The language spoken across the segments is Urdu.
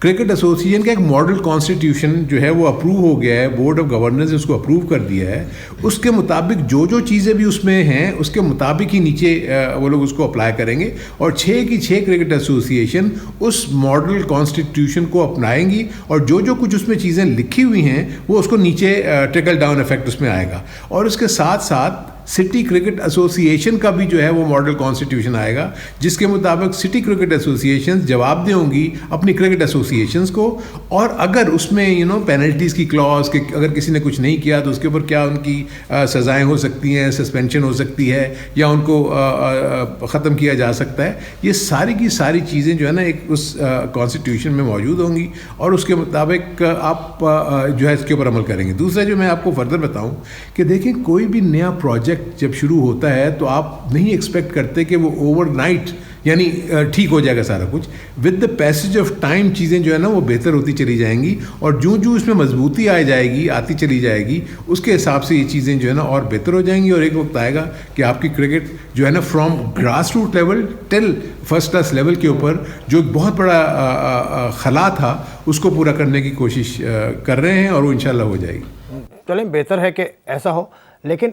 کرکٹ ایسوسیشن کا ایک ماڈل کانسٹیٹیوشن جو ہے وہ اپروو ہو گیا ہے, بورڈ آف گورنرز نے اس کو اپروو کر دیا ہے. اس کے مطابق جو چیزیں بھی اس میں ہیں اس کے مطابق ہی نیچے وہ لوگ اس کو اپلائی کریں گے, اور 6 کی 6 کرکٹ ایسوسیشن اس ماڈل کانسٹیٹیوشن کو اپنائیں گی, اور جو کچھ اس میں چیزیں لکھی ہوئی ہیں وہ اس کو نیچے ٹرکل ڈاؤن افیکٹ اس میں آئے گا. اور اس کے ساتھ ساتھ سٹی کرکٹ ایسوسیشن کا بھی جو ہے وہ ماڈل کانسٹیٹیوشن آئے گا, جس کے مطابق سٹی کرکٹ ایسوسیشن جواب دیں ہوں گی اپنی کرکٹ ایسوسیشنز کو, اور اگر اس میں پینلٹیز کی کلاس کہ اگر کسی نے کچھ نہیں کیا تو اس کے اوپر کیا ان کی سزائیں ہو سکتی ہیں, سسپینشن ہو سکتی ہے, یا ان کو ختم کیا جا سکتا ہے. یہ ساری کی ساری چیزیں جو ہے نا ایک اس کانسٹیٹیوشن میں موجود ہوں گی, اور اس کے مطابق آپ جو ہے اس کے اوپر عمل کریں گے. دوسرا جو میں آپ کو فردر بتاؤں کہ دیکھیں کوئی بھی نیا پروجیکٹ جب شروع ہوتا ہے تو آپ نہیں ایکسپیکٹ کرتے کہ وہ اوور نائٹ یعنی ٹھیک ہو جائے گا سارا کچھ. With the passage of time چیزیں جو ہے نا وہ بہتر ہوتی چلی جائیں گی, اور جو اس میں مضبوطی آتی چلی جائے گی اس کے حساب سے یہ چیزیں جو ہے نا اور بہتر ہو جائیں گی, اور ایک وقت آئے گا کہ آپ کی کرکٹ جو ہے نا from grass root level till first class level کے اوپر جو ایک بہت بڑا خلا تھا اس کو پورا کرنے کی کوشش کر رہے ہیں, اور وہ انشاءاللہ ہو جائے گی. چلیں بہتر ہے کہ ایسا ہو, لیکن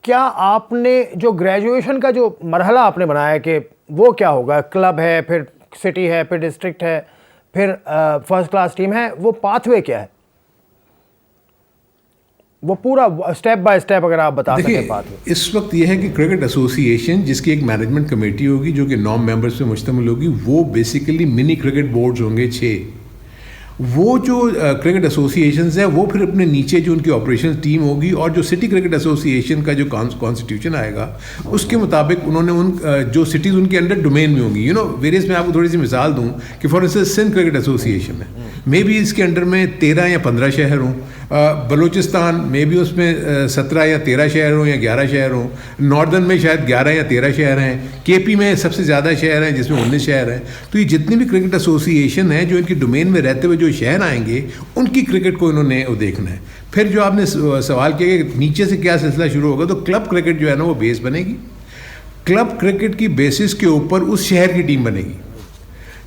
کیا آپ نے جو گریجویشن کا جو مرحلہ آپ نے بنایا کہ وہ کیا ہوگا, کلب ہے, پھر سٹی ہے, پھر ڈسٹرکٹ ہے, پھر فرسٹ کلاس ٹیم ہے, وہ پاتھ وے کیا ہے, وہ پورا اسٹیپ بائی اسٹیپ اگر آپ بتا سکیں پاتھ وے. اس وقت یہ ہے کہ کرکٹ ایسوسیشن جس کی ایک مینجمنٹ کمیٹی ہوگی جو کہ 9 ممبرس پہ مشتمل ہوگی, وہ بیسیکلی منی کرکٹ بورڈز ہوں گے 6. وہ جو کرکٹ ایسوسیشنز ہیں وہ پھر اپنے نیچے جو ان کی آپریشن ٹیم ہوگی, اور جو سٹی کرکٹ ایسوسیشن کا جو کانسٹیٹیوشن آئے گا اس کے مطابق انہوں نے ان جو سٹیز ان کے انڈر ڈومین میں ہوں گی. ویریس میں آپ کو تھوڑی سی مثال دوں کہ for instance Sindh cricket association ہے, مے بی اس کے انڈر میں 13 یا 15 شہر ہوں, بلوچستان میں بھی اس میں 17 یا 13 شہر ہوں یا 11 شہر ہوں, ناردرن میں شاید 11 یا 13 شہر ہیں, کے پی میں سب سے زیادہ شہر ہیں جس میں 19 شہر ہیں. تو یہ جتنی بھی کرکٹ ایسوسیشن ہیں جو ان کی ڈومین میں رہتے ہوئے جو شہر آئیں گے ان کی کرکٹ کو انہوں نے دیکھنا ہے. پھر جو آپ نے سوال کیا کہ نیچے سے کیا سلسلہ شروع ہوگا, تو کلب کرکٹ جو ہے نا وہ بیس بنے گی. کلب کرکٹ کی بیسس کے اوپر اس شہر کی ٹیم بنے گی.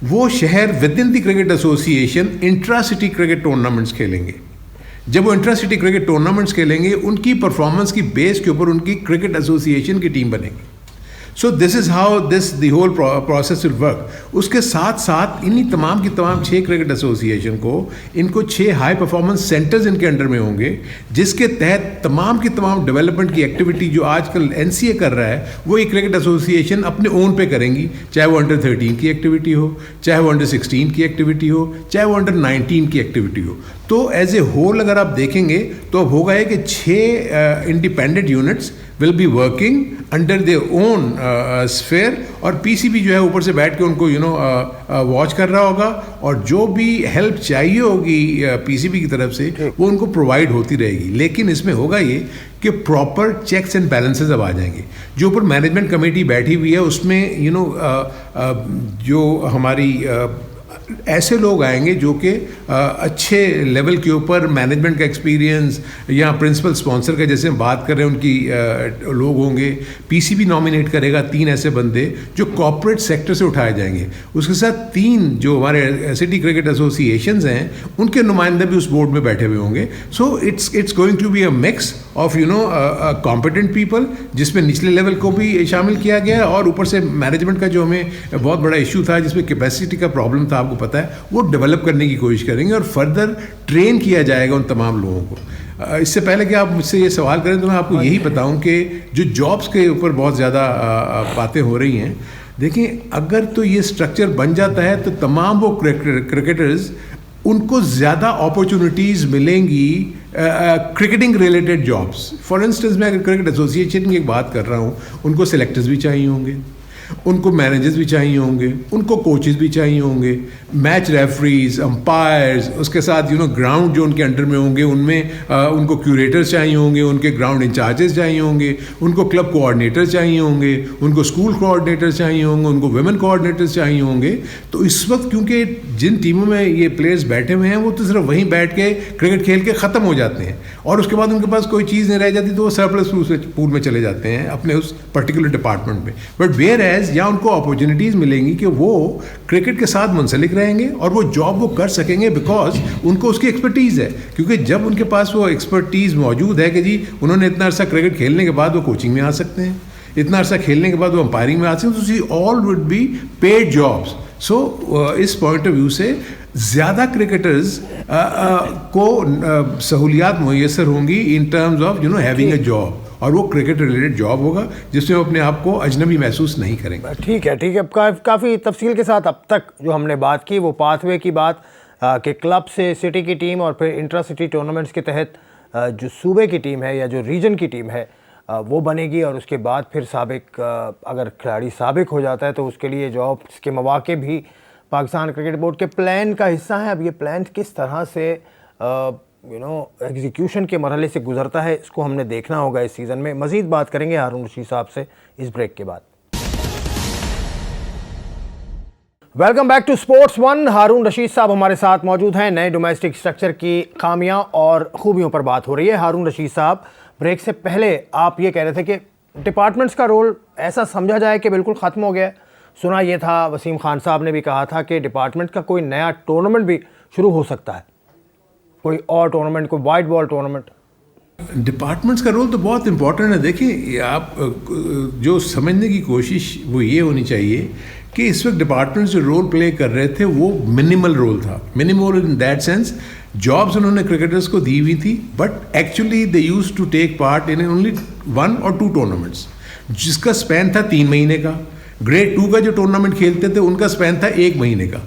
وہ شہر with in the cricket association intra city cricket tournaments کھیلیں گے. جب وہ انٹرا سٹی کرکٹ ٹورنامنٹس کھیلیں گے ان کی پرفارمنس کی بیس کے اوپر ان کی کرکٹ ایسوسیشن کی ٹیم بنے گی. So this is how the whole process will work. اس کے ساتھ ساتھ انہی تمام کی تمام 6 کرکٹ ایسوسیشن کو ان کو 6 ہائی پرفارمنس سینٹرز ان کے انڈر میں ہوں گے, جس کے تحت تمام کی تمام ڈیولپمنٹ کی ایکٹیویٹی جو آج کل NCA کر رہا ہے وہ یہ کرکٹ ایسوسیشن اپنے اون پہ کریں گی, چاہے وہ انڈر 13 کی ایکٹیویٹی ہو, چاہے وہ انڈر 16 کی ایکٹیویٹی ہو, چاہے وہ انڈر 19 کی ایکٹیویٹی ہو. تو ایز اے ہول اگر آپ دیکھیں گے تو اب ہوگا یہ کہ 6 independent units will be working under their own sphere, اور پی سی بی جو ہے اوپر سے بیٹھ کے ان کو واچ کر رہا ہوگا, اور جو بھی ہیلپ چاہیے ہوگی پی سی بی کی طرف سے وہ ان کو پرووائڈ ہوتی رہے گی. لیکن اس میں ہوگا یہ کہ پراپر چیکس اینڈ بیلنسز اب آ جائیں گے. جو اوپر مینجمنٹ کمیٹی بیٹھی ہوئی ہے اس میں جو ہماری ایسے لوگ آئیں گے جو کہ اچھے لیول کے اوپر مینجمنٹ کا ایکسپیرینس یا پرنسپل اسپانسر کا جیسے ہم بات کر رہے ہیں ان کی لوگ ہوں گے. پی سی بی نامینیٹ کرے گا 3 ایسے بندے جو کارپوریٹ سیکٹر سے اٹھائے جائیں گے. اس کے ساتھ 3 جو ہمارے سٹی کرکٹ ایسوسیشنز ہیں ان کے نمائندے بھی اس بورڈ میں بیٹھے ہوئے ہوں گے. So it's going to be a mix of competent people, جس میں نچلے لیول کو بھی شامل کیا گیا ہے, اور اوپر سے مینجمنٹ کا جو ہمیں بہت بڑا ایشو تھا جس میں کیپیسٹی کا پرابلم تھا آپ کو پتہ ہے, وہ ڈیولپ کرنے کی کوشش کریں گے, اور فردر ٹرین کیا جائے گا ان تمام لوگوں کو. اس سے پہلے کہ آپ مجھ سے یہ سوال کریں تو میں آپ کو یہی بتاؤں کہ جو جابس کے اوپر بہت زیادہ باتیں ہو رہی ہیں, دیکھیں اگر تو یہ اسٹرکچر بن جاتا ہے تو تمام وہ کرکٹرز ان کو زیادہ اپارچونیٹیز ملیں گی کرکٹنگ ریلیٹڈ جابس. فار انسٹنس میں اگر کرکٹ ایسوسیشن کی ایک بات کر رہا ہوں, ان کو سلیکٹرز بھی چاہیے ہوں گے, ان کو مینیجرز بھی چاہیے ہوں گے, ان کو کوچز بھی چاہیے ہوں گے, میچ ریفریز, امپائرز, اس کے ساتھ گراؤنڈ جو ان کے انڈر میں ہوں گے ان میں ان کو کیوریٹرز چاہیے ہوں گے, ان کے گراؤنڈ انچارجز چاہیے ہوں گے, ان کو کلب کوآرڈینیٹرز چاہیے ہوں گے, ان کو اسکول کوآرڈینیٹرز چاہیے ہوں گے, ان کو ویمن کوآرڈینیٹرز چاہیے ہوں گے. تو اس وقت کیونکہ جن ٹیموں میں یہ پلیئرز بیٹھے ہوئے ہیں وہ تو صرف وہیں بیٹھ کے کرکٹ کھیل کے ختم ہو جاتے ہیں, اور اس کے بعد ان کے پاس کوئی چیز نہیں رہ جاتی تو وہ سرپلس پول میں چلے جاتے ہیں اپنے اس پرٹیکولر ڈپارٹمنٹ میں. بٹ ویئر ایز یا ان کو اپارچونیٹیز ملیں گی کہ وہ کرکٹ کے ساتھ منسلک رہیں گے اور وہ جاب وہ کر سکیں گے بیکاز ان کو اس کی ایکسپرٹیز ہے. کیونکہ جب ان کے پاس وہ ایکسپرٹیز موجود ہے کہ جی انہوں نے اتنا عرصہ کرکٹ کھیلنے کے بعد وہ کوچنگ میں آ سکتے ہیں, اتنا عرصہ کھیلنے کے بعد وہ امپائرنگ میں آ سکتے ہیں, تو all would be paid jobs. So اس پوائنٹ آف ویو سے زیادہ کرکٹرز کو سہولیات میسر ہوں گی in terms of having a job, اور وہ کرکٹ ریلیٹڈ جاب ہوگا جس میں وہ اپنے آپ کو اجنبی محسوس نہیں کریں گے. ٹھیک ہے کافی تفصیل کے ساتھ اب تک جو ہم نے بات کی وہ پاتھ وے کی بات کہ کلب سے سٹی کی ٹیم اور پھر انٹرا سٹی ٹورنامنٹس کے تحت جو صوبے کی ٹیم ہے یا جو ریجن کی ٹیم ہے وہ بنے گی, اور اس کے بعد پھر سابق اگر کھلاڑی سابق ہو جاتا ہے تو اس کے لیے جابس کے مواقع بھی پاکستان کرکٹ بورڈ کے پلان کا حصہ ہیں. اب یہ پلان کس طرح سے ایگزیکیوشن کے مرحلے سے گزرتا ہے اس کو ہم نے دیکھنا ہوگا اس سیزن میں. مزید بات کریں گے ہارون رشید صاحب سے اس بریک کے بعد. Welcome back to sports one. Haroon Rashid صاحب ہمارے ساتھ موجود ہیں. نئے ڈومیسٹک اسٹرکچر کی خامیاں اور خوبیوں پر بات ہو رہی ہے. ہارون رشید صاحب, بریک سے پہلے آپ یہ کہہ رہے تھے کہ ڈپارٹمنٹس کا رول ایسا سمجھا جائے کہ بالکل ختم ہو گیا. سنا یہ تھا, وسیم خان صاحب نے بھی کہا تھا کہ ڈپارٹمنٹ کا کوئی نیا ٹورنامنٹ بھی شروع ہو سکتا ہے, کوئی اور ٹورنامنٹ, کوئی وائٹ بال ٹورنامنٹ. ڈپارٹمنٹس کا رول تو بہت امپورٹنٹ ہے. دیکھیں آپ جو سمجھنے کی کوشش وہ یہ ہونی چاہیے کہ اس وقت ڈپارٹمنٹس جو رول پلے کر رہے تھے وہ منیمل رول تھا. Minimal in that sense jobs انہوں نے کرکٹرس کو دی ہوئی تھی, but actually they use to take part in only 1 or 2 tournaments جس کا اسپین تھا 3 مہینے کا. گریڈ 2 کا جو ٹورنامنٹ کھیلتے تھے ان کا اسپین تھا 1 مہینے کا.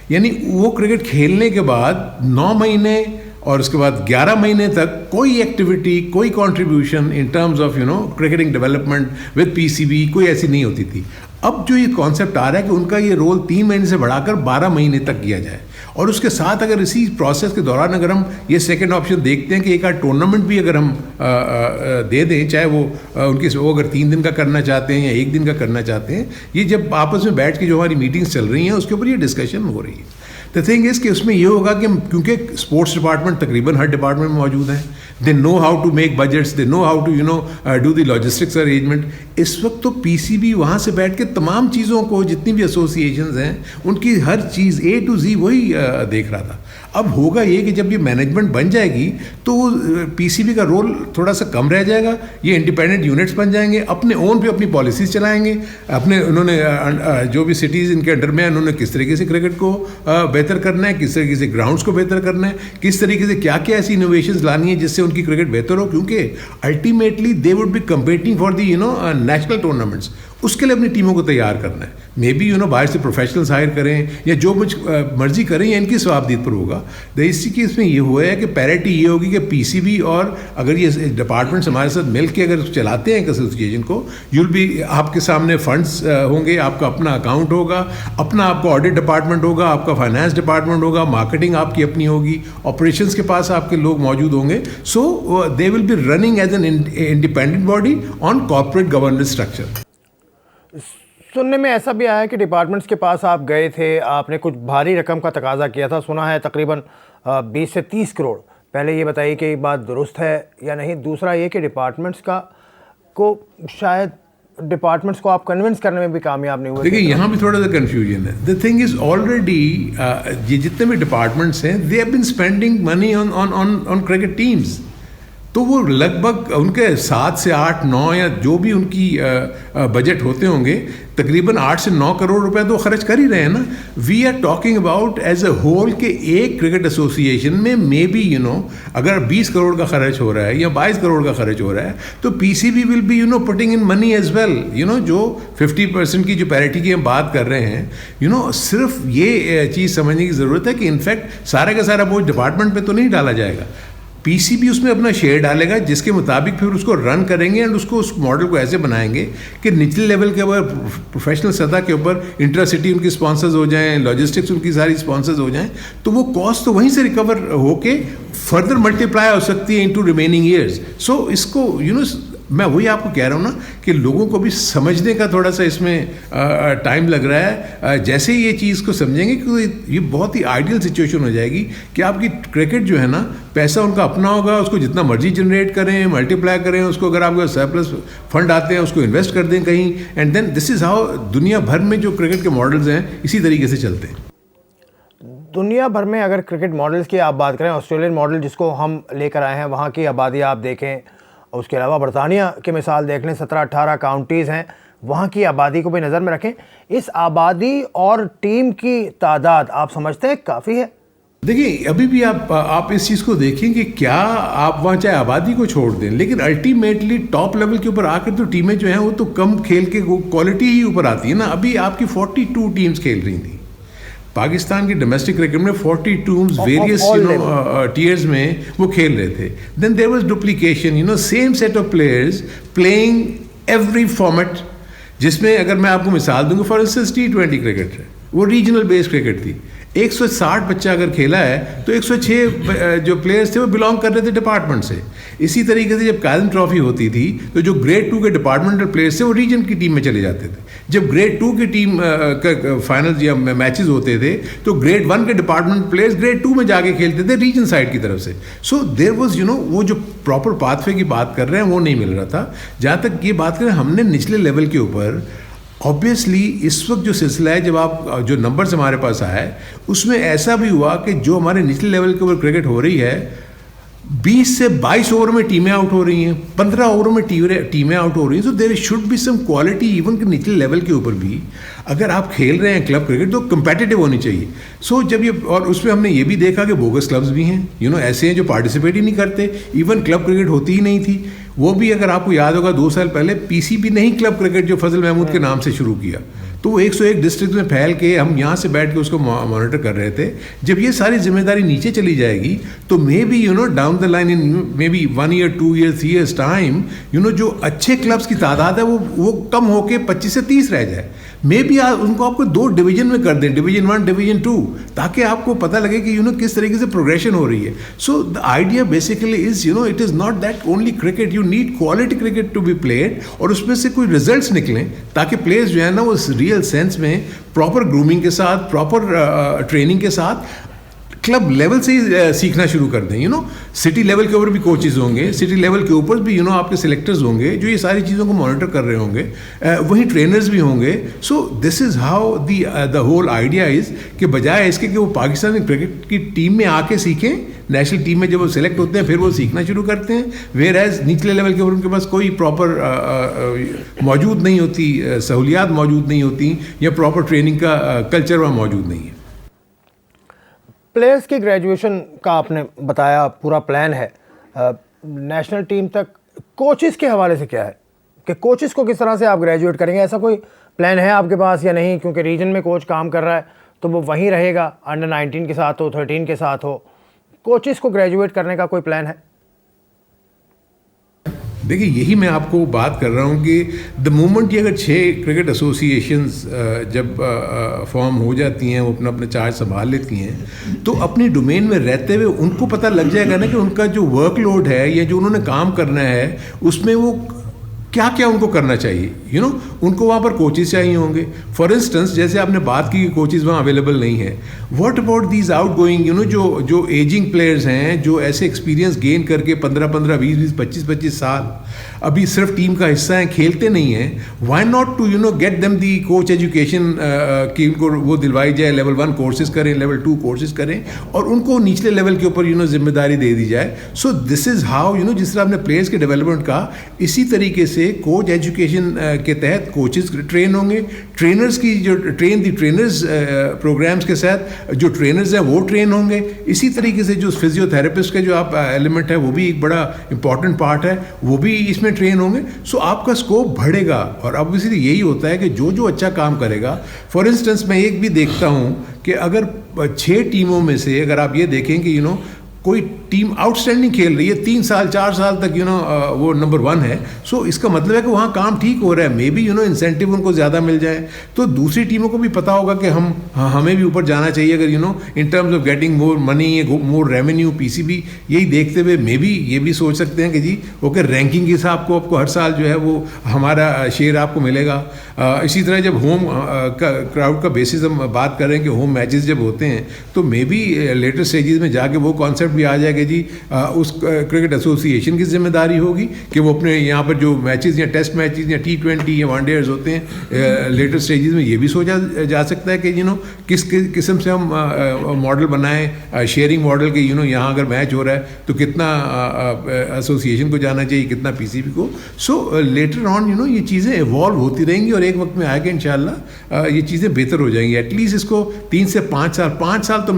یعنی وہ کرکٹ کھیلنے کے بعد 9 مہینے اور اس کے بعد 11 مہینے تک کوئی ایکٹیویٹی, کوئی contribution in terms of cricketing development with P C B کوئی ایسی نہیں ہوتی تھی. اب جو یہ کانسیپٹ آ رہا ہے کہ ان کا یہ رول 3 مہینے سے بڑھا کر 12 مہینے تک کیا جائے, اور اس کے ساتھ اگر اسی پروسیس کے دوران اگر ہم یہ سیکنڈ آپشن دیکھتے ہیں کہ ایک آدھ ٹورنامنٹ بھی اگر ہم دے دیں, چاہے وہ ان کی وہ اگر 3 دن کا کرنا چاہتے ہیں یا 1 دن کا کرنا چاہتے ہیں, یہ جب آپس میں بیٹھ کے جو ہماری میٹنگس چل رہی ہیں اس کے اوپر یہ ڈسکشن ہو رہی ہے. دا تھنگ از کہ اس میں یہ ہوگا کہ کیونکہ اسپورٹس ڈپارٹمنٹ تقریباً ہر ڈپارٹمنٹ میں موجود ہیں, they know how to make budgets, they know how to do the logistics arrangement. اس وقت تو پی سی بی وہاں سے بیٹھ کے تمام چیزوں کو, جتنی بھی ایسوسیشنز ہیں ان کی ہر چیز A to Z وہی دیکھ رہا تھا. اب ہوگا یہ کہ جب یہ مینجمنٹ بن جائے گی تو پی سی بی کا رول تھوڑا سا کم رہ جائے گا. یہ انڈیپینڈنٹ یونٹس بن جائیں گے, اپنے اون پہ اپنی پالیسیز چلائیں گے. اپنے انہوں نے جو بھی سٹیز ان کے انڈر میں انہوں نے کس طریقے سے کرکٹ کو بہتر کرنا ہے, کس طریقے سے گراؤنڈس کو بہتر کرنا ہے, کس طریقے سے کیا کیا ایسی انوویشنز لانی ہے جس سے ان کی کرکٹ بہتر ہو. کیونکہ ultimately they would be competing for the national tournaments. اس کے لیے اپنی ٹیموں کو تیار کرنا ہے. مے بی باہر سے پروفیشنلز ہائر کریں یا جو کچھ مرضی کریں, یا ان کی ثوابدید پر ہوگا. اسی کیس میں یہ ہوا ہے کہ پیرٹی یہ ہوگی کہ پی سی بی اور اگر یہ ڈپارٹمنٹس ہمارے ساتھ مل کے اگر چلاتے ہیں ایک ایسوسیشن کو, یول بی آپ کے سامنے فنڈس ہوں گے, آپ کا اپنا اکاؤنٹ ہوگا, اپنا آپ کا آڈٹ ڈپارٹمنٹ ہوگا, آپ کا فائنانس ڈپارٹمنٹ ہوگا, مارکیٹنگ آپ کی اپنی ہوگی, آپریشنس کے پاس آپ کے لوگ موجود ہوں گے. So they will be running as an independent body on corporate governance structure. سننے میں ایسا بھی آیا ہے کہ ڈپارٹمنٹس کے پاس آپ گئے تھے, آپ نے کچھ بھاری رقم کا تقاضا کیا تھا, سنا ہے تقریباً 20 سے 30 کروڑ. پہلے یہ بتائیے کہ یہ بات درست ہے یا نہیں. دوسرا یہ کہ ڈپارٹمنٹس کو شاید ڈپارٹمنٹس کو آپ کنونس کرنے میں بھی کامیاب نہیں ہوئے. دیکھیے یہاں بھی تھوڑا سا کنفیوژن ہے. دا تھنگ از آلریڈی یہ جتنے بھی ڈپارٹمنٹس ہیں they have been spending money on cricket teams. تو وہ لگ بھگ ان کے 7 سے 8, 9 یا جو بھی ان کی بجٹ ہوتے ہوں گے, تقریباً 8 سے 9 کروڑ روپے تو خرچ کر ہی رہے ہیں نا. We are talking about as a whole کہ ایک کرکٹ ایسوسیشن میں مے بی اگر 20 کروڑ کا خرچ ہو رہا ہے یا 22 کروڑ کا خرچ ہو رہا ہے تو P C B will be putting in money as well. جو 50% کی جو پیرٹی کی ہم بات کر رہے ہیں, صرف یہ چیز سمجھنے کی ضرورت ہے کہ انفیکٹ سارا کا سارا بوجھ ڈپارٹمنٹ پہ تو نہیں ڈالا جائے گا. پی سی بی اس میں اپنا شیئر ڈالے گا جس کے مطابق پھر اس کو رن کریں گے, اینڈ اس ماڈل کو ایسے بنائیں گے کہ نچلے لیول کے اوپر پروفیشنل سطح کے اوپر انٹرا سٹی ان کی اسپانسرز ہو جائیں, لاجسٹکس ان کی ساری اسپانسرز ہو جائیں, تو وہ کاسٹ تو وہیں سے ریکور ہو کے فردر ملٹیپلائی ہو سکتی ہے انٹو ریمیننگ ایئرز. سو اس کو میں وہی آپ کو کہہ رہا ہوں نا کہ لوگوں کو بھی سمجھنے کا تھوڑا سا اس میں ٹائم لگ رہا ہے. جیسے ہی یہ چیز کو سمجھیں گے کہ یہ بہت ہی آئیڈیل سچویشن ہو جائے گی کہ آپ کی کرکٹ جو ہے نا پیسہ ان کا اپنا ہوگا, اس کو جتنا مرضی جنریٹ کریں, ملٹیپلائی کریں اس کو, اگر آپ کے سرپلس فنڈ آتے ہیں اس کو انویسٹ کر دیں کہیں, and then this is how دنیا بھر میں جو کرکٹ کے ماڈلز ہیں اسی طریقے سے چلتے ہیں. دنیا بھر میں اگر کرکٹ ماڈلز کی آپ بات کریں, آسٹریلین ماڈل جس کو ہم لے کر آئے ہیں, وہاں کی آبادی آپ دیکھیں, اس کے علاوہ برطانیہ کی مثال دیکھ لیں, 17-18 کاؤنٹیز ہیں, وہاں کی آبادی کو بھی نظر میں رکھیں. اس آبادی اور ٹیم کی تعداد آپ سمجھتے ہیں کافی ہے؟ دیکھیے ابھی بھی آپ اس چیز کو دیکھیں کہ کیا آپ وہاں چاہے آبادی کو چھوڑ دیں, لیکن الٹیمیٹلی ٹاپ لیول کے اوپر آ کر تو ٹیمیں جو ہیں وہ تو کم کھیل کے کوالٹی ہی اوپر آتی ہے نا. ابھی آپ کی 42 ٹیمز کھیل رہی تھیں پاکستان کی ڈومیسٹک کرکٹ میں, 40 ٹیمز ویریس ٹیئرز میں وہ کھیل رہے تھے. Then there was duplication, same set of players playing every format, جس میں اگر میں آپ کو مثال دوں گا فار انسٹنس T20 کرکٹ ہے, وہ ریجنل بیس کرکٹ تھی. 160 بچہ اگر کھیلا ہے تو 106 جو پلیئرز تھے وہ بلانگ کر رہے تھے ڈپارٹمنٹ سے. اسی طریقے سے جب کازن ٹرافی ہوتی تھی تو جو گریڈ 2 کے ڈپارٹمنٹل پلیئرز تھے وہ ریجن کی ٹیم میں چلے جاتے تھے. جب گریڈ 2 کی ٹیم کا فائنل یا میچز ہوتے تھے تو گریڈ 1 کے ڈپارٹمنٹ پلیئرز گریڈ 2 میں جا کے کھیلتے تھے ریجن سائڈ کی طرف سے. سو دیر واز وہ جو پراپر پاتھ وے کی بات کر رہے ہیں وہ نہیں مل رہا تھا. جہاں تک یہ بات کریں ہم نے نچلے لیول کے اوپر آبویسلی اس وقت جو سلسلہ ہے, جب آپ جو نمبرز ہمارے پاس آئے اس میں ایسا بھی ہوا کہ جو ہمارے نچلے لیول کے اوپر کرکٹ ہو رہی ہے 20 سے 22 اوور میں ٹیمیں آؤٹ ہو رہی ہیں, 15 اووروں میں ٹیمیں آؤٹ ہو رہی ہیں. So there should be some quality even کہ نچلے لیول کے اوپر بھی اگر آپ کھیل رہے ہیں کلب کرکٹ تو کمپیٹیٹیو ہونی چاہیے. سو جب یہ اور اس میں ہم نے یہ بھی دیکھا کہ بوگس کلبز بھی ہیں, ایسے ہیں جو پارٹیسپیٹ ہی نہیں کرتے, ایون کلب کرکٹ ہوتی ہی نہیں تھی. وہ بھی اگر آپ کو یاد ہوگا 2 سال پہلے PCB نہیں کلب کرکٹ جو فضل محمود کے نام سے شروع کیا, تو وہ 101 ڈسٹرکٹ میں پھیل کے ہم یہاں سے بیٹھ کے اس کو مانیٹر کر رہے تھے. جب یہ ساری ذمہ داری نیچے چلی جائے گی تو may be down the line in may be 1 year 2 years 3 years time جو اچھے کلبس کی تعداد ہے وہ کم ہو کے 25 سے 30 رہ جائے. مے بی ان کو آپ کو 2 ڈویژن میں کر دیں, ڈویژن 1 ڈویژن 2, تاکہ آپ کو پتہ لگے کہ کس طریقے سے پروگریشن ہو رہی ہے. So the idea basically is it is not that only cricket, you need quality cricket to be played, اور اس میں سے کوئی ریزلٹس نکلیں تاکہ پلیئرز جو ہے نا وہ ریئل سینس میں پراپر گرومنگ کے ساتھ, پراپر ٹریننگ کے ساتھ کلب لیول سے ہی سیکھنا شروع کر دیں. سٹی لیول کے اوپر بھی کوچز ہوں گے, سٹی لیول کے اوپر بھی آپ کے سلیکٹرز ہوں گے جو یہ ساری چیزوں کو مانیٹر کر رہے ہوں گے, وہیں ٹرینرز بھی ہوں گے. So this is how the whole idea is کہ بجائے اس کے کہ وہ پاکستانی کرکٹ کی ٹیم میں آ کے سیکھیں, نیشنل ٹیم میں جب وہ سلیکٹ ہوتے ہیں پھر وہ سیکھنا شروع کرتے ہیں, ویئر ایز نچلے لیول کے اوپر ان کے پاس کوئی پراپر موجود نہیں ہوتی, سہولیات موجود نہیں ہوتی, یا پراپر ٹریننگ کا کلچر وہاں موجود نہیں ہے. پلیئرز کی گریجویشن کا آپ نے بتایا پورا پلان ہے نیشنل ٹیم تک. کوچز کے حوالے سے کیا ہے کہ کوچز کو کس طرح سے آپ گریجویٹ کریں گے؟ ایسا کوئی پلان ہے آپ کے پاس یا نہیں؟ کیونکہ ریجن میں کوچ کام کر رہا ہے تو وہ وہیں رہے گا, انڈر 19 کے ساتھ ہو, 13 کے ساتھ ہو. کوچز کو گریجویٹ کرنے کا کوئی پلان ہے؟ دیکھیے یہی میں آپ کو بات کر رہا ہوں کہ دا مومنٹ یہ اگر 6 کرکٹ ایسوسیشنز جب فارم ہو جاتی ہیں, وہ اپنا اپنا چارج سنبھال لیتی ہیں, تو اپنی ڈومین میں رہتے ہوئے ان کو پتہ لگ جائے گا نا کہ ان کا جو ورک لوڈ ہے یا جو انہوں نے کام کرنا ہے اس میں وہ کیا کیا ان کو کرنا چاہیے. ان کو وہاں پر کوچز چاہیے ہوں گے. فار انسٹنس جیسے آپ نے بات کی کہ کوچز وہاں اویلیبل نہیں ہیں, what about these out going جو ایجنگ پلیئرز ہیں, جو ایسے ایکسپیرینس گین کر کے 15 20 25 سال ابھی صرف ٹیم کا حصہ ہیں, کھیلتے نہیں ہیں, why not to get them the coach education کہ ان کو وہ دلوائی جائے, لیول 1 کورسز کریں, لیول 2 کورسز کریں, اور ان کو نچلے لیول کے اوپر ذمہ داری دے دی جائے. سو دس از ہاؤ جس طرح آپ نے پلیئرس کے ڈیولپمنٹ کا, اسی طریقے سے کوچ ایجوکیشن کے تحت کوچز ٹرین ہوں گے, ٹرینرز کی جو ٹرینرز پروگرامز کے ساتھ جو ٹرینرز ہیں وہ ٹرین ہوں گے. اسی طریقے سے جو فزیو تھراپسٹ کا جو آپ ایلیمنٹ ہے وہ بھی ایک بڑا امپورٹنٹ پارٹ ہے, وہ بھی اس میں ٹرین ہوں گے. سو آپ کا اسکوپ بڑھے گا, اور obviously یہی ہوتا ہے کہ جو اچھا کام کرے گا. فار انسٹنس میں ایک بھی دیکھتا ہوں کہ اگر 6 ٹیموں میں سے اگر آپ یہ دیکھیں کہ کوئی ٹیم آؤٹ اسٹینڈنگ کھیل رہی ہے 3 سال 4 سال تک وہ نمبر 1 ہے, سو اس کا مطلب ہے کہ وہاں کام ٹھیک ہو رہا ہے, مے بی انسینٹیو ان کو زیادہ مل جائے, تو دوسری ٹیموں کو بھی پتا ہوگا کہ ہمیں بھی اوپر جانا چاہیے اگر in terms of getting more money, more revenue, P C B یہی دیکھتے ہوئے مے بی یہ بھی سوچ سکتے ہیں کہ جی اوکے رینکنگ کے حساب کو آپ کو ہر سال جو ہے وہ ہمارا شیئر آپ کو ملے گا. اسی طرح جب ہوم کراؤڈ کا بیسس ہم بات کر رہے ہیں کہ ہوم میچز جب ہوتے ہیں تو مے بی لیٹر اسٹیجز میں جا کے وہ کانسیپٹ بھی آ جائے کہ جی اس کرکٹ ایسوسی ایشن کی ذمہ داری ہوگی کہ وہ اپنے یہاں پر جو میچز یا ٹیسٹ میچز یا T20 یا ون ڈیز ہوتے ہیں لیٹر اسٹیجز میں یہ بھی سوچا جا سکتا ہے کہ کس قسم سے ہم ماڈل بنائیں شیئرنگ ماڈل کہ یہاں اگر میچ ہو رہا ہے تو کتنا ایسوسی ایشن کو جانا چاہیے, کتنا پی سی بی کو. سو لیٹر آن یہ چیزیں ایوالو ہوتی رہیں گی اور ایک وقت میں آئے گا انشاءاللہ یہ چیزیں بہتر ہو جائیں گی. ایٹ لیسٹ اس کو 3 سے 5 سال تو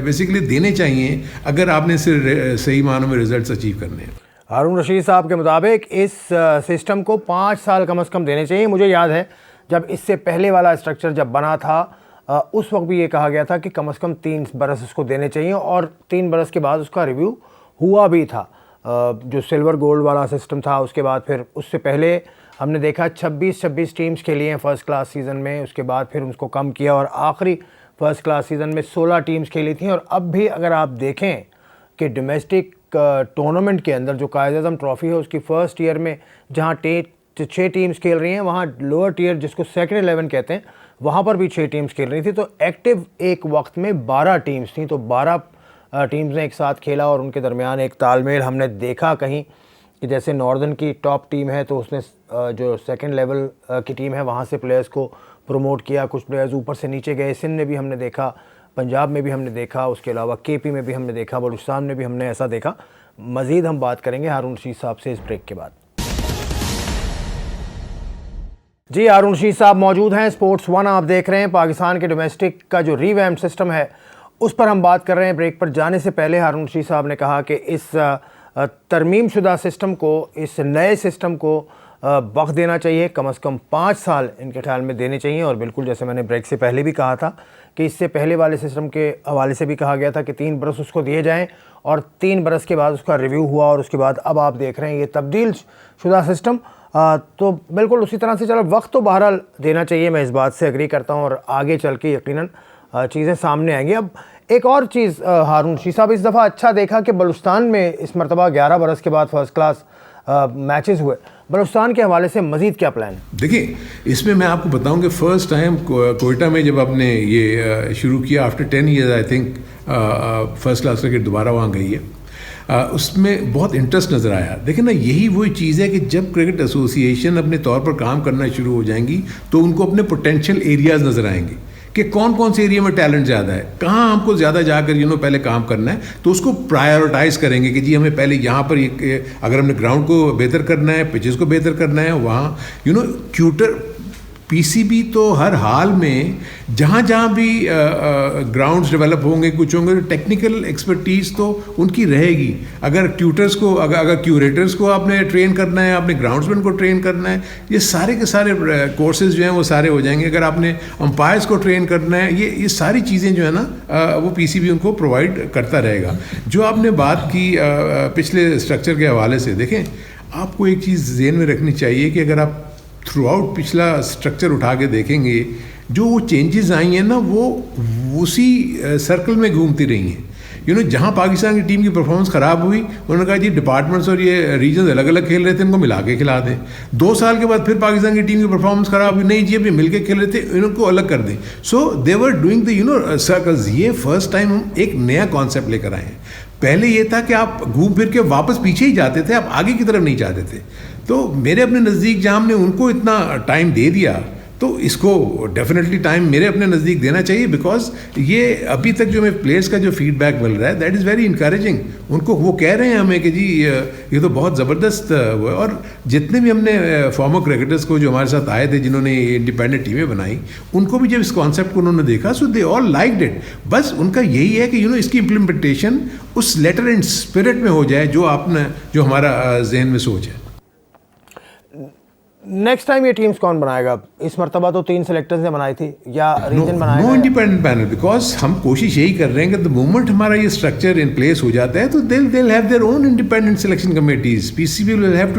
بیسیکلی دینے چاہیے اگر آپ نے صحیح معنوں میں ریزلٹس اچیو کرنے ہیں. ہارون رشید صاحب کے مطابق اس سسٹم کو 5 سال کم از کم دینے چاہیے. مجھے یاد ہے جب اس سے پہلے والا اسٹرکچر جب بنا تھا اس وقت بھی یہ کہا گیا تھا کہ کم از کم 3 برس اس کو دینے چاہیے, اور 3 برس کے بعد اس کا ریویو ہوا بھی تھا. جو سلور گولڈ والا سسٹم تھا اس کے بعد پھر اس سے پہلے ہم نے دیکھا 26 ٹیمز کے لیے فرسٹ کلاس سیزن میں, اس کے بعد پھر اس کو کم کیا اور آخری فرسٹ کلاس سیزن میں 16 ٹیمز کھیلی تھیں. اور اب بھی اگر آپ دیکھیں کہ ڈومیسٹک ٹورنامنٹ کے اندر جو قائد اعظم ٹرافی ہے اس کی فرسٹ ایئر میں جہاں 6 ٹیمز کھیل رہی ہیں, وہاں لوور ٹیئر جس کو سیکنڈ 11 کہتے ہیں وہاں پر بھی 6 ٹیمز کھیل رہی تھی. تو ایکٹیو ایک وقت میں 12 ٹیمز تھیں, تو 12 ٹیمز نے ایک ساتھ کھیلا اور ان کے درمیان ایک تال میل ہم نے دیکھا کہیں کہ جیسے ناردرن کی ٹاپ ٹیم ہے تو اس نے جو سیکنڈ لیول کی ٹیم ہے وہاں سے پلیئرز کو پروموٹ کیا, کچھ پلیئرز اوپر سے نیچے گئے. سندھ میں بھی ہم نے دیکھا, پنجاب میں بھی ہم نے دیکھا, اس کے علاوہ KP میں بھی ہم نے دیکھا, بلوچستان میں بھی ہم نے ایسا دیکھا. مزید ہم بات کریں گے ہارون رشید صاحب سے اس بریک کے بعد. جی ہارون رشید صاحب موجود ہیں, اسپورٹس 1 آپ دیکھ رہے ہیں. پاکستان کے ڈومیسٹک کا جو ریویمپ سسٹم ہے اس پر ہم بات کر رہے ہیں. بریک پر جانے سے پہلے ہارون رشید صاحب نے کہا کہ اس ترمیم شدہ سسٹم کو, اس نئے سسٹم کو وقت دینا چاہیے, کم از کم 5 سال ان کے خیال میں دینے چاہیے. اور بالکل جیسے میں نے بریک سے پہلے بھی کہا تھا کہ اس سے پہلے والے سسٹم کے حوالے سے بھی کہا گیا تھا کہ 3 برس اس کو دیے جائیں اور 3 برس کے بعد اس کا ریویو ہوا, اور اس کے بعد اب آپ دیکھ رہے ہیں یہ تبدیل شدہ سسٹم. تو بالکل اسی طرح سے چلو وقت تو بہرحال دینا چاہیے, میں اس بات سے ایگری کرتا ہوں, اور آگے چل کے یقیناً چیزیں سامنے آئیں گی. اب ایک اور چیز ہارون رشید صاحب, اس دفعہ اچھا دیکھا کہ بلوچستان میں اس مرتبہ 11 برس کے بعد فرسٹ کلاس میچز ہوئے. بلوچستان کے حوالے سے مزید کیا پلان ہے؟ دیکھیں اس میں آپ کو بتاؤں کہ فرسٹ ٹائم کوئٹہ میں جب آپ نے یہ شروع کیا after 10 years I think first class cricket دوبارہ وہاں گئی ہے, اس میں بہت انٹرسٹ نظر آیا. دیکھیں نا یہی وہی چیز ہے کہ جب کرکٹ ایسوسی ایشن اپنے طور پر کام کرنا شروع ہو جائیں گی تو ان کو اپنے پوٹینشیل ایریاز نظر آئیں گے کہ کون سے ایریا میں ٹیلنٹ زیادہ ہے, کہاں ہم کو زیادہ جا کر پہلے کام کرنا ہے, تو اس کو پرائیورٹائز کریں گے کہ جی ہمیں پہلے یہاں پر اگر ہم نے گراؤنڈ کو بہتر کرنا ہے, پچز کو بہتر کرنا ہے, وہاں کیوٹر پی سی بی تو ہر حال میں جہاں بھی گراؤنڈز ڈیولپ ہوں گے کچھ ہوں گے ٹیکنیکل ایکسپرٹیز تو ان کی رہے گی. اگر ٹیوٹرز کو اگر کیوریٹرز کو آپ نے ٹرین کرنا ہے, آپ نے گراؤنڈز مین کو ٹرین کرنا ہے, یہ سارے کے سارے کورسز جو ہیں وہ سارے ہو جائیں گے. اگر آپ نے امپائرز کو ٹرین کرنا ہے, یہ ساری چیزیں جو ہے نا وہ پی سی بی ان کو پرووائڈ کرتا رہے گا. جو آپ نے بات کی پچھلے اسٹرکچر کے حوالے سے, دیکھیں آپ کو ایک چیز ذہن میں رکھنی چاہیے کہ اگر آپ تھرو آؤٹ پچھلا اسٹرکچر اٹھا کے دیکھیں گے جو وہ چینجز آئی ہیں نا وہ اسی سرکل میں گھومتی رہی ہیں. جہاں پاکستان کی ٹیم کی پرفارمنس خراب ہوئی انہوں نے کہا جی ڈپارٹمنٹس اور یہ ریجنز الگ الگ کھیل رہے تھے, ان کو ملا کے کھلا دیں. 2 سال کے بعد پھر پاکستان کی ٹیم کی پرفارمنس خراب ہوئی, نہیں جی ابھی مل کے کھیل رہے تھے, ان کو الگ کر دیں. سو دے ور ڈوئنگ دا سرکلز. یہ فرسٹ ٹائم ہم ایک نیا کانسیپٹ لے کر آئے ہیں. پہلے یہ تھا کہ آپ گھوم پھر کے واپس پیچھے ہی جاتے تھے, آپ آگے کی طرف نہیں جاتے تھے. تو میرے اپنے نزدیک جہاں ہم نے ان کو اتنا ٹائم دے دیا تو اس کو ڈیفینیٹلی ٹائم میرے اپنے نزدیک دینا چاہیے, بیکاز یہ ابھی تک جو ہمیں پلیئرس کا جو فیڈ بیک مل رہا ہے دیٹ از ویری انکریجنگ. ان کو وہ کہہ رہے ہیں ہمیں کہ جی یہ تو بہت زبردست ہوا ہے. اور جتنے بھی ہم نے فارمر کرکٹرس کو جو ہمارے ساتھ آئے تھے جنہوں نے انڈیپینڈنٹ ٹیمیں بنائی, ان کو بھی جب اس کانسیپٹ کو انہوں نے دیکھا سو دے آل لائکڈ اٹ. بس ان کا یہی ہے کہ اس کی امپلیمنٹیشن اس لیٹر اینڈ اسپرٹ میں ہو جائے جو ہمارا ذہن میں سوچ ہے. نیکسٹ ٹائم یہ ٹیمز کون بنائے گا؟ اس مرتبہ تو 3 سلیکٹرز نے بنائی تھی, یا ریجن بنائے گا؟ نو انڈیپینڈنٹ پینل, بیکاز ہم کوشش یہی کر رہے ہیں کہ دا مومنٹ ہمارا یہ اسٹرکچر ان پلیس ہو جاتا ہے تو they'll have their own independent selection committees. PCB will have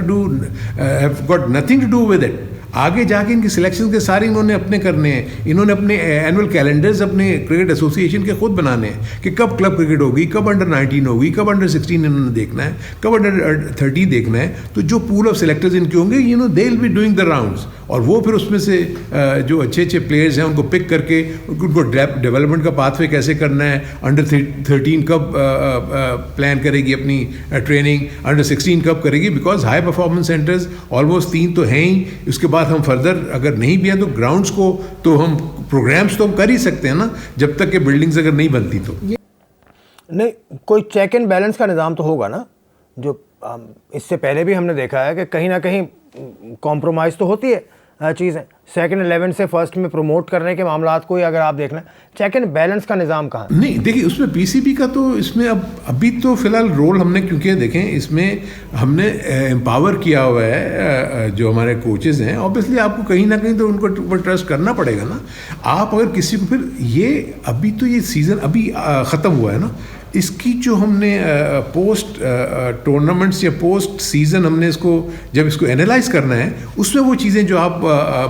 got nothing to do with it. آگے جا کے ان کی سلیکشن کے سارے انہوں نے اپنے کرنے ہیں. انہوں نے اپنے اینول کیلنڈرز اپنے کرکٹ ایسوسیشن کے خود بنانے ہیں کہ کب کلب کرکٹ ہوگی, کب انڈر 19 ہوگی, کب انڈر 16 انہوں نے دیکھنا ہے, کب انڈر 13 دیکھنا ہے. تو جو پول آف سلیکٹرز ان کے ہوں گے, they will be doing the rounds, اور وہ پھر اس میں سے جو اچھے اچھے پلیئرز ہیں ان کو پک کر کے ان کو ڈیولپمنٹ کا پاتھ وے کیسے کرنا ہے, انڈر 13 کب پلان کرے گی اپنی ٹریننگ, انڈر 16 کب کرے گی, because high performance centres almost 3 تو ہیں ہی. اس کے بعد ہم فردر اگر نہیں بھی ہیں تو گراؤنڈس کو تو ہم پروگرامس تو ہم کر ہی سکتے ہیں نا, جب تک کہ بلڈنگز اگر نہیں بنتی تو. نہیں, کوئی چیک اینڈ بیلنس کا نظام تو ہوگا نا, جو اس سے پہلے بھی ہم نے دیکھا ہے کہ کہیں نہ کہیں کمپرومائز تو ہوتی ہے چیزیں. سیکنڈ 11 سے فرسٹ میں پروموٹ کرنے کے معاملات کو ہی اگر آپ دیکھ لیں, چیک اینڈ بیلنس کا نظام کہاں ہے؟ نہیں دیکھیے, اس میں پی سی بی کا تو اس میں ابھی تو فی الحال رول ہم نے, کیونکہ دیکھیں اس میں ہم نے امپاور کیا ہوا ہے جو ہمارے کوچز ہیں. اوبیسلی آپ کو کہیں نہ کہیں تو ان کو اوپر ٹرسٹ کرنا پڑے گا نا. آپ اگر کسی کو پھر یہ ابھی تو یہ سیزن ابھی ختم ہوا ہے نا, اس کی جو ہم نے پوسٹ ٹورنامنٹس یا پوسٹ سیزن ہم نے اس کو جب اس کو انالائز کرنا ہے, اس میں وہ چیزیں جو آپ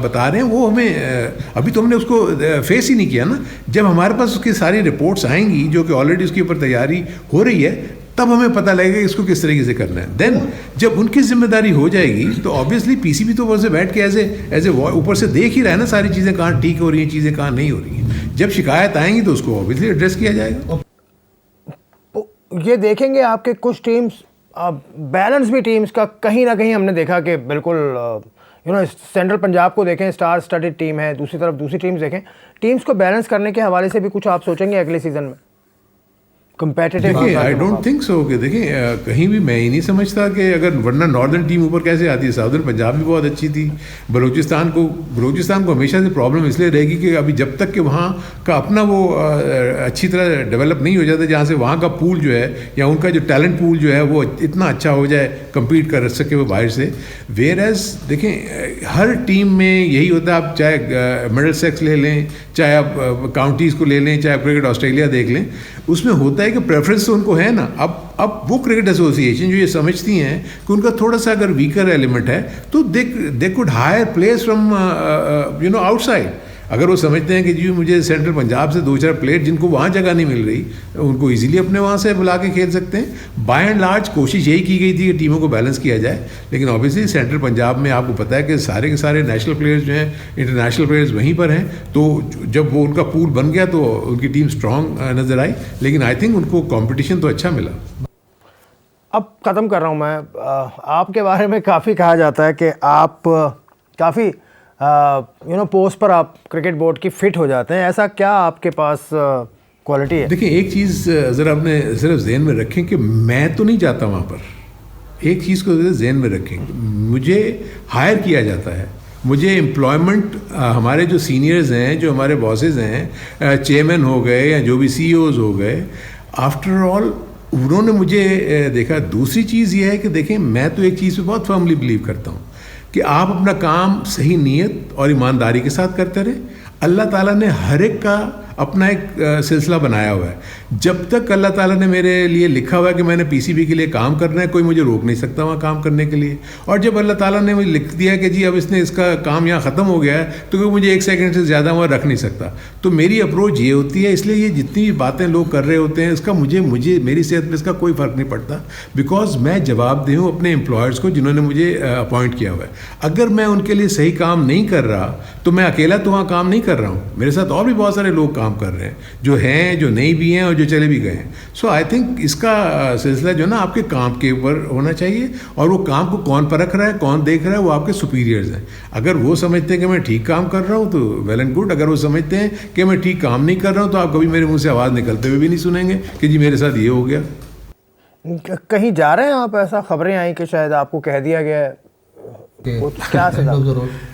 بتا رہے ہیں وہ ہمیں ابھی تو ہم نے اس کو فیس ہی نہیں کیا نا. جب ہمارے پاس اس کی ساری رپورٹس آئیں گی جو کہ آلریڈی اس کے اوپر تیاری ہو رہی ہے, تب ہمیں پتہ لگے گا کہ اس کو کس طریقے سے کرنا ہے. دین جب ان کی ذمہ داری ہو جائے گی تو آبویسلی پی سی بی تو اوپر سے بیٹھ کے ایز اے اوپر سے دیکھ ہی رہا ہے نا ساری چیزیں کہاں ٹھیک ہو رہی ہیں, چیزیں کہاں نہیں ہو رہی ہیں. جب شکایت آئیں گی تو اس کو آبویسلی ایڈریس کیا جائے گا. یہ دیکھیں گے آپ کے کچھ ٹیمز, بیلنس بھی ٹیمز کا کہیں نہ کہیں ہم نے دیکھا کہ بالکل سینٹرل پنجاب کو دیکھیں, اسٹار اسٹڈڈ ٹیم ہے, دوسری طرف دوسری ٹیمز دیکھیں, ٹیمز کو بیلنس کرنے کے حوالے سے بھی کچھ آپ سوچیں گے اگلے سیزن میں کمپیٹیٹو؟ دیکھیں آئی ڈونٹ تھنک سو کہ دیکھیں کہیں بھی میں ہی نہیں سمجھتا کہ اگر ورنہ ناردرن ٹیم اوپر کیسے آتی ہے. ساؤدرن پنجاب بھی بہت اچھی تھی. بلوچستان کو ہمیشہ سے پرابلم اس لیے رہے گی کہ ابھی جب تک کہ وہاں کا اپنا وہ اچھی طرح ڈیولپ نہیں ہو جاتا, جہاں سے وہاں کا پول جو ہے یا ان کا جو ٹیلنٹ پول جو ہے وہ اتنا اچھا ہو جائے کمپیٹ کر سکے وہ باہر سے. ویئر ایز دیکھیں ہر ٹیم میں یہی ہوتا ہے, آپ چاہے مڈل سیکس لے لیں, چاہے آپ کاؤنٹیز کو لے لیں, چاہے کرکٹ آسٹریلیا دیکھ لیں, اس میں ہوتا ہے کہ پریفرنس تو ان کو ہے نا. اب وہ کرکٹ ایسوسیشن جو یہ سمجھتی ہیں کہ ان کا تھوڑا سا اگر ویکر ایلیمنٹ ہے تو they could hire players from آؤٹ سائڈ. اگر وہ سمجھتے ہیں کہ جی مجھے سینٹرل پنجاب سے 2-4 پلیئر جن کو وہاں جگہ نہیں مل رہی, ان کو ایزیلی اپنے وہاں سے بلا کے کھیل سکتے ہیں. بائی اینڈ لارج کوشش یہی کی گئی تھی کہ ٹیموں کو بیلنس کیا جائے, لیکن اوبیسلی سینٹرل پنجاب میں آپ کو پتہ ہے کہ سارے کے سارے نیشنل پلیئرز جو ہیں, انٹرنیشنل پلیئرز وہیں پر ہیں, تو جب وہ ان کا پول بن گیا تو ان کی ٹیم اسٹرانگ نظر آئی. لیکن آئی تھنک ان کو کمپٹیشن تو اچھا ملا. اب ختم کر رہا ہوں میں. آپ کے بارے میں کافی کہا جاتا ہے کہ آپ کافی پوسٹ پر آپ کرکٹ بورڈ کی فٹ ہو جاتے ہیں. ایسا کیا آپ کے پاس کوالٹی ہے؟ دیکھیں ایک چیز ذرا اپنے صرف ذہن میں رکھیں کہ میں تو نہیں جاتا وہاں پر. ایک چیز کو ذہن میں رکھیں, مجھے ہائر کیا جاتا ہے. مجھے امپلائمنٹ ہمارے جو سینئرز ہیں, جو ہمارے باسز ہیں, چیئرمین ہو گئے یا جو بھی سی ای اوز ہو گئے, آفٹر آل انہوں نے مجھے دیکھا. دوسری چیز یہ ہے کہ دیکھیں میں تو ایک چیز پہ بہت فرملی بلیو کرتا ہوں کہ آپ اپنا کام صحیح نیت اور ایمانداری کے ساتھ کرتے رہیں. اللہ تعالیٰ نے ہر ایک کا اپنا ایک سلسلہ بنایا ہوا ہے. جب تک اللہ تعالیٰ نے میرے لیے لکھا ہوا ہے کہ میں نے پی سی بی کے لیے کام کرنا ہے, کوئی مجھے روک نہیں سکتا وہاں کام کرنے کے لیے. اور جب اللہ تعالیٰ نے مجھے لکھ دیا کہ جی اب اس نے اس کا کام یہاں ختم ہو گیا ہے, تو کوئی مجھے 1 سیکنڈ سے زیادہ وہاں رکھ نہیں سکتا. تو میری اپروچ یہ ہوتی ہے. اس لیے یہ جتنی بھی باتیں لوگ کر رہے ہوتے ہیں, اس کا مجھے میری صحت میں اس کا کوئی فرق نہیں پڑتا, بیکاز میں جواب دہ ہوں اپنے امپلائرس کو جنہوں نے مجھے اپوائنٹ کیا ہوا ہے. اگر میں ان کے لیے صحیح کام نہیں کر رہا تو میں اکیلا تو وہاں کام نہیں کر رہا ہوں, میرے ساتھ اور بھی بہت سارے لوگ کام کر رہے ہیں, جو ہیں, جو نہیں بھی ہیں اور جو چلے بھی گئے ہیں. سو آئی تھنک اس کا سلسلہ جو ہے نا آپ کے کام کے اوپر ہونا چاہیے, اور وہ کام کو کون پرکھ رہا ہے, کون دیکھ رہا ہے, وہ آپ کے سپیریئرز ہیں. اگر وہ سمجھتے ہیں کہ میں ٹھیک کام کر رہا ہوں تو ویل اینڈ گڈ. اگر وہ سمجھتے ہیں کہ میں ٹھیک کام نہیں کر رہا ہوں تو آپ کبھی میرے منہ سے آواز نکلتے ہوئے بھی نہیں سنیں گے کہ جی میرے ساتھ یہ ہو گیا. کہیں جا رہے ہیں آپ؟ ایسا خبریں آئیں کہ شاید آپ کو کہہ دیا گیا ہے وہ کیا سزا؟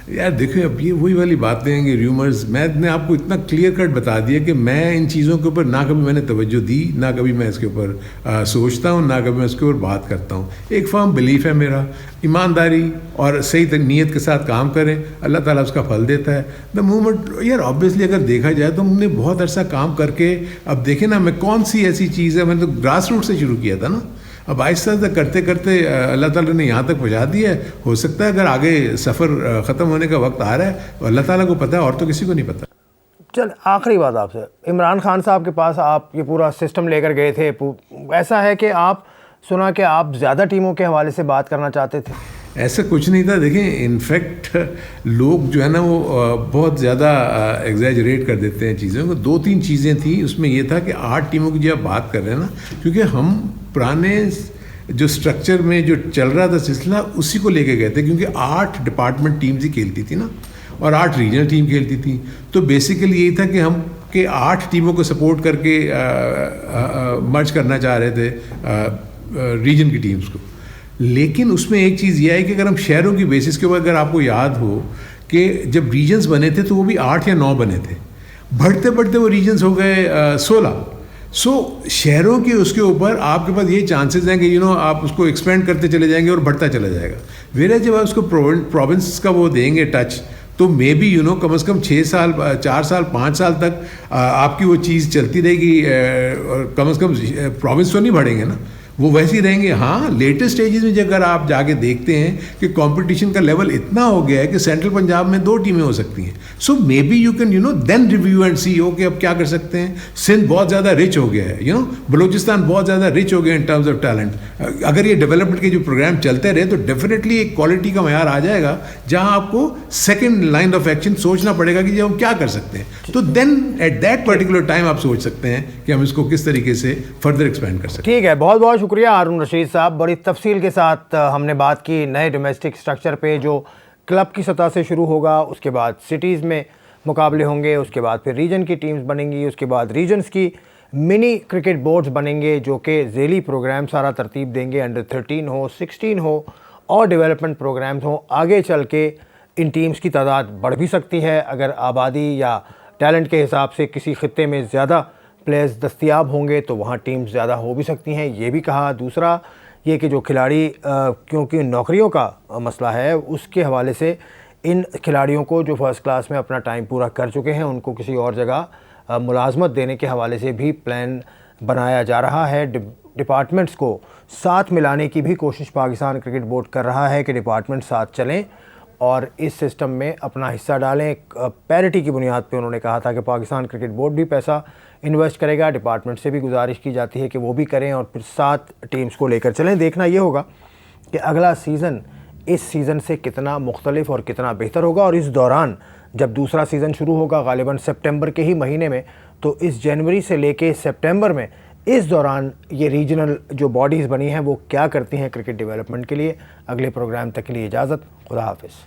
یار دیکھیں اب یہ وہی والی باتیں ہیں کہ ریومرز، میں نے آپ کو اتنا کلیئر کٹ بتا دیا کہ میں ان چیزوں کے اوپر نہ کبھی میں نے توجہ دی، نہ کبھی میں اس کے اوپر سوچتا ہوں، نہ کبھی میں اس کے اوپر بات کرتا ہوں. ایک فرم بلیف ہے میرا، ایمانداری اور صحیح نیت کے ساتھ کام کریں، اللہ تعالیٰ اس کا پھل دیتا ہے. دا مومنٹ یار آبویسلی اگر دیکھا جائے تو ہم نے بہت عرصہ کام کر کے اب دیکھیں نا، میں کون سی ایسی چیز ہے، میں نے تو گراس روٹ سے شروع کیا تھا نا، اب آہستہ آہستہ کرتے کرتے اللہ تعالیٰ نے یہاں تک پہنچا دیا ہے. ہو سکتا ہے اگر آگے سفر ختم ہونے کا وقت آ رہا ہے تو اللہ تعالیٰ کو پتہ ہے، اور تو کسی کو نہیں پتہ. چل آخری بات آپ سے، عمران خان صاحب کے پاس آپ یہ پورا سسٹم لے کر گئے تھے، ایسا ہے کہ آپ سنا کہ آپ زیادہ ٹیموں کے حوالے سے بات کرنا چاہتے تھے؟ ایسا کچھ نہیں تھا. دیکھیں انفیکٹ لوگ جو ہے نا وہ بہت زیادہ ایگزیجریٹ کر دیتے ہیں چیزوں کو. 2-3 چیزیں تھیں اس میں. یہ تھا کہ 8 ٹیموں کی جو آپ بات کر رہے ہیں نا، کیونکہ ہم پرانے جو اسٹرکچر میں جو چل رہا تھا سلسلہ اسی کو لے کے گئے تھے، کیونکہ 8 ڈپارٹمنٹ ٹیمز ہی کھیلتی تھی نا، اور 8 ریجنل ٹیم کھیلتی تھی. تو بیسیکلی یہی تھا کہ ہم 8 ٹیموں کو سپورٹ کر کے مرج کرنا چاہ رہے تھے ریجن کی ٹیمز کو. لیکن اس میں ایک چیز یہ ہے کہ اگر ہم شہروں کی بیسس کے اوپر، اگر آپ کو یاد ہو کہ جب ریجنز بنے تھے تو وہ بھی 8 یا 9 بنے تھے، بڑھتے بڑھتے وہ ریجنز ہو گئے 16. سو شہروں کے اس کے اوپر آپ کے پاس یہ چانسز ہیں کہ آپ اس کو ایکسپینڈ کرتے چلے جائیں گے اور بڑھتا چلا جائے گا. ویرے جب آپ اس کو پروونس کا وہ دیں گے ٹچ، تو مے بی کم از کم 6 سال 4 سال 5 سال تک آپ کی وہ چیز چلتی رہے گی، اور کم از کم پروونس تو نہیں بڑھیں گے نا، وہ ویسے ہی رہیں گے. ہاں لیٹسٹ اسٹیجز میں اگر آپ جا کے دیکھتے ہیں کہ کمپٹیشن کا لیول اتنا ہو گیا ہے کہ سینٹرل پنجاب میں 2 ٹیمیں ہو سکتی ہیں. So maybe you can then review and see کہ اب کیا کر سکتے ہیں. سندھ بہت زیادہ رچ ہو گیا ہے، بلوچستان بہت زیادہ رچ ہو گیا ان ٹرمز آف ٹیلنٹ. اگر یہ ڈیولپمنٹ کے جو پروگرام چلتے رہے تو ڈیفینیٹلی ایک کوالٹی کا معیار آ جائے گا جہاں آپ کو سیکنڈ لائن آف ایکشن سوچنا پڑے گا کہ جب ہم کیا کر سکتے ہیں. تو دین ایٹ دیٹ پرٹیکولر ٹائم آپ سوچ سکتے ہیں کہ ہم اس کو کس طریقے سے فردر ایکسپینڈ کر سکتے ہیں. ٹھیک ہے، بہت بہت شکریہ ہارون رشید صاحب. بڑی تفصیل کے ساتھ ہم نے بات کی نئے ڈومیسٹک سٹرکچر پہ، جو کلب کی سطح سے شروع ہوگا، اس کے بعد سٹیز میں مقابلے ہوں گے، اس کے بعد پھر ریجن کی ٹیمز بنیں گی، اس کے بعد ریجنز کی منی کرکٹ بورڈز بنیں گے جو کہ ذیلی پروگرام سارا ترتیب دیں گے، انڈر 13 ہو، 16 ہو اور ڈیولپمنٹ پروگرامز ہوں. آگے چل کے ان ٹیمز کی تعداد بڑھ بھی سکتی ہے اگر آبادی یا ٹیلنٹ کے حساب سے کسی خطے میں زیادہ پلیئرز دستیاب ہوں گے تو وہاں ٹیمز زیادہ ہو بھی سکتی ہیں. یہ بھی کہا. دوسرا یہ کہ جو کھلاڑی کیونکہ نوکریوں کا مسئلہ ہے، اس کے حوالے سے ان کھلاڑیوں کو جو فرسٹ کلاس میں اپنا ٹائم پورا کر چکے ہیں ان کو کسی اور جگہ ملازمت دینے کے حوالے سے بھی پلان بنایا جا رہا ہے. ڈپارٹمنٹس کو ساتھ ملانے کی بھی کوشش پاکستان کرکٹ بورڈ کر رہا ہے کہ ڈپارٹمنٹ ساتھ چلیں اور اس سسٹم میں اپنا حصہ ڈالیں. پیرٹی کی بنیاد پہ انہوں نے کہا تھا کہ پاکستان کرکٹ بورڈ بھی پیسہ انویسٹ کرے گا، ڈپارٹمنٹ سے بھی گزارش کی جاتی ہے کہ وہ بھی کریں اور پھر 7 ٹیمز کو لے کر چلیں. دیکھنا یہ ہوگا کہ اگلا سیزن اس سیزن سے کتنا مختلف اور کتنا بہتر ہوگا. اور اس دوران جب دوسرا سیزن شروع ہوگا غالباً سپٹمبر کے ہی مہینے میں، تو اس جنوری سے لے کے سپٹمبر میں اس دوران یہ ریجنل جو باڈیز بنی ہیں وہ کیا کرتی ہیں کرکٹ ڈیولپمنٹ کے لیے. اگلے پروگرام تک کے لیے اجازت. خدا حافظ.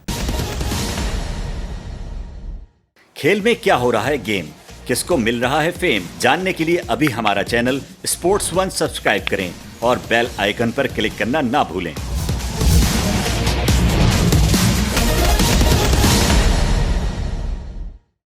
کھیل میں کیا ہو رہا ہے گیم، کس کو مل رہا ہے فیم، جاننے کے لیے ابھی ہمارا چینل اسپورٹس 1 سبسکرائب کریں اور بیل آئیکن پر کلک کرنا نہ بھولیں.